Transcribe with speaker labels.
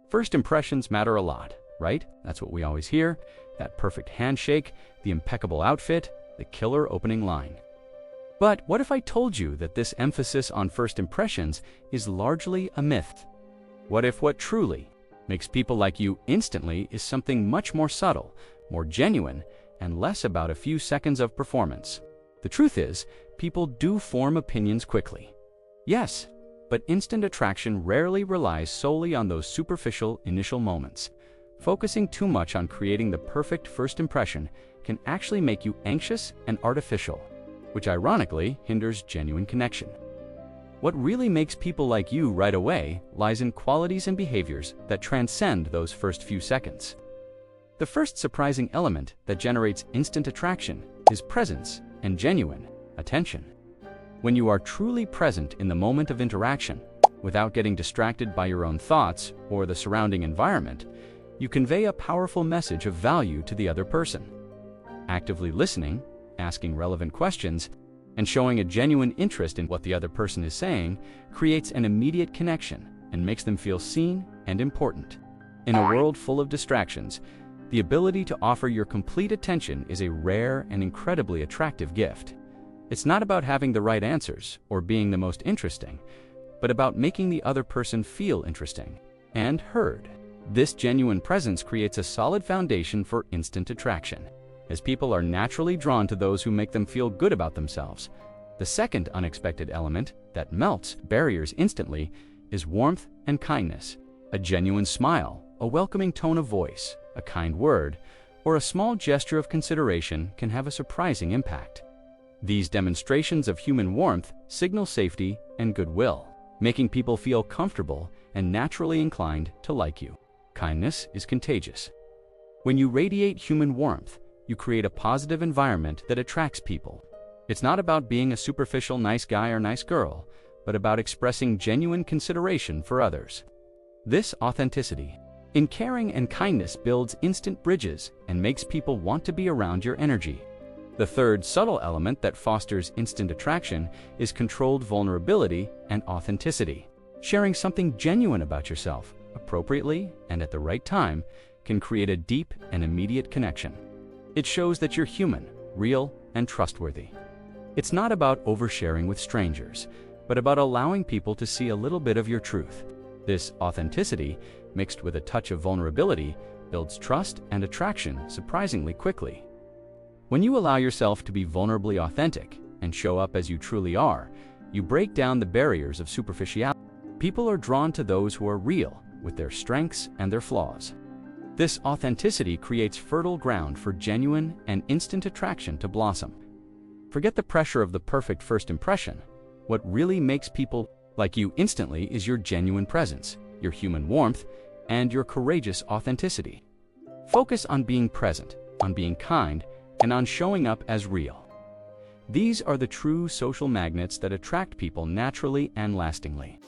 Speaker 1: First impressions matter a lot, right? That's what we always hear. That perfect handshake, the impeccable outfit, the killer opening line. But what if I told you that this emphasis on first impressions is largely a myth? What if what truly makes people like you instantly is something much more subtle, more genuine, and less about a few seconds of performance? The truth is, people do form opinions quickly. Yes, but instant attraction rarely relies solely on those superficial initial moments. Focusing too much on creating the perfect first impression can actually make you anxious and artificial, which ironically hinders genuine connection. What really makes people like you right away lies in qualities and behaviors that transcend those first few seconds. The first surprising element that generates instant attraction is presence and genuine attention. When you are truly present in the moment of interaction, without getting distracted by your own thoughts or the surrounding environment, you convey a powerful message of value to the other person. Actively listening, asking relevant questions, and showing a genuine interest in what the other person is saying creates an immediate connection and makes them feel seen and important. In a world full of distractions, the ability to offer your complete attention is a rare and incredibly attractive gift. It's not about having the right answers or being the most interesting, but about making the other person feel interesting and heard. This genuine presence creates a solid foundation for instant attraction, as people are naturally drawn to those who make them feel good about themselves. The second unexpected element that melts barriers instantly is warmth and kindness. A genuine smile, a welcoming tone of voice, a kind word, or a small gesture of consideration can have a surprising impact. These demonstrations of human warmth signal safety and goodwill, making people feel comfortable and naturally inclined to like you. Kindness is contagious. When you radiate human warmth, you create a positive environment that attracts people. It's not about being a superficial nice guy or nice girl, but about expressing genuine consideration for others. This authenticity in caring and kindness builds instant bridges and makes people want to be around your energy. The third subtle element that fosters instant attraction is controlled vulnerability and authenticity. Sharing something genuine about yourself, appropriately and at the right time, can create a deep and immediate connection. It shows that you're human, real, and trustworthy. It's not about oversharing with strangers, but about allowing people to see a little bit of your truth. This authenticity, mixed with a touch of vulnerability, builds trust and attraction surprisingly quickly. When you allow yourself to be vulnerably authentic and show up as you truly are, you break down the barriers of superficiality. People are drawn to those who are real, with their strengths and their flaws. This authenticity creates fertile ground for genuine and instant attraction to blossom. Forget the pressure of the perfect first impression. What really makes people like you instantly is your genuine presence, your human warmth, and your courageous authenticity. Focus on being present, on being kind, and on showing up as real. These are the true social magnets that attract people naturally and lastingly.